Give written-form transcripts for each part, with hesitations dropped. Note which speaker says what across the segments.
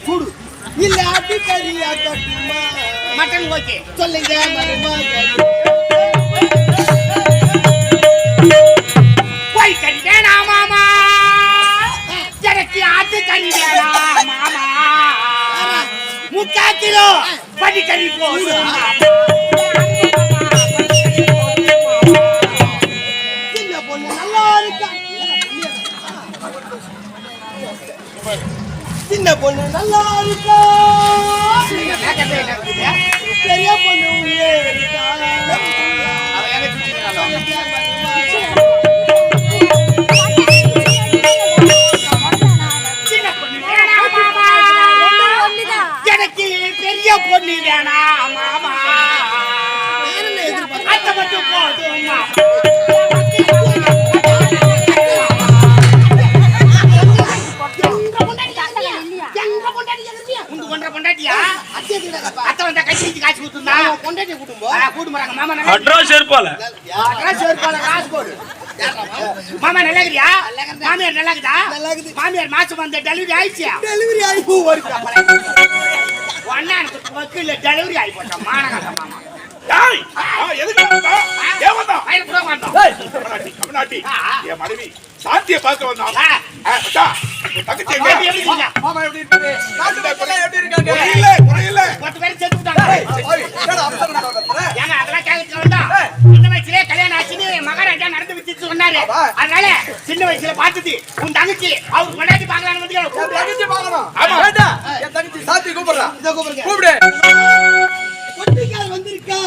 Speaker 1: சூடு இல்ல அடி கறியா கட்டுமா
Speaker 2: மட்டன் ஓகே
Speaker 1: சொல்லுங்க
Speaker 2: கோழி கறி வேணாம் மாமா, எனக்கு ஆட்டு கறி வேணாம் மாமா, 3/4 கிலோ படி கறி போதும்.
Speaker 1: சின்ன பொண்ணு நல்லா இருக்கா, சின்ன பொண்ணு நல்லா இருக்கா, பெரிய பொண்ணு உள்ளே இருக்கா.
Speaker 2: எனக்கு பெரிய பொண்ணு வேணாம் மாமா, அத்தை மட்டும் போதும். அத்தை வந்தா கட்சி காசு கொடுத்துருந்தா
Speaker 1: பொண்டாட்டி கூட்டும்
Speaker 2: கூட்டு போறாங்க மாமா.
Speaker 3: அட்ரஸ் ஏற்பால
Speaker 1: காசு போடு.
Speaker 2: மாமா நல்லா இருக்கியா? மாமியார் நல்லா இருக்குதா? மாமியார் மாசம் வந்த டெலிவரி ஆயிடுச்சியா?
Speaker 1: டெலிவரி ஆகி பூ
Speaker 2: ஒன்னா எனக்கு வக்கீல்ல டெலிவரி ஆகி போட்டோம் மானகாட்ட மாமா.
Speaker 4: சாந்திய பார்க்க வந்தான்.
Speaker 1: மாமா எப்படி இருக்கு?
Speaker 2: அதெல்லாம் சின்ன வயசுலயே கல்யாணம் ஆச்சுன்னு மகாராஜா நடந்து வச்சு சொன்னாரு. அதனால சின்ன வயசுல பார்த்தது உன் தங்கச்சி அவர் கொண்டாடி பாக்கலான்னு வந்து
Speaker 1: என் தங்கச்சி சாத்தி கூப்பிடுறான். கூப்பிடு. வந்திருக்கா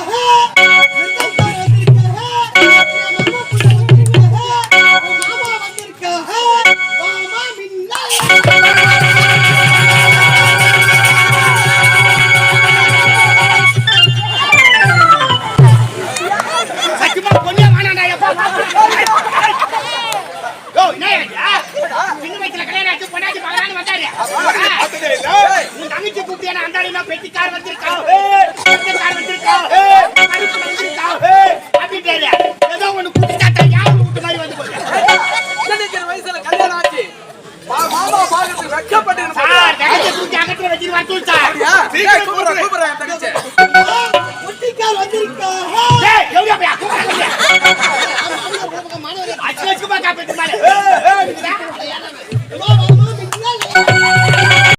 Speaker 2: பெட்டிக்கார் வந்திருக்கா ஏதோ ஒண்ணு குடிச்சாட்டா யாரு வீட்டு மாதிரி வந்து போய்
Speaker 1: வயசுல கல்யாணம் ஆச்சு. மாமா பாக்கிறதுக்கு வெட்கப்பட்டு
Speaker 2: அகத்துல வச்சு வந்து சார்
Speaker 1: கூப்பிடுறேன் தங்கச்சி.
Speaker 2: வந்திருக்கா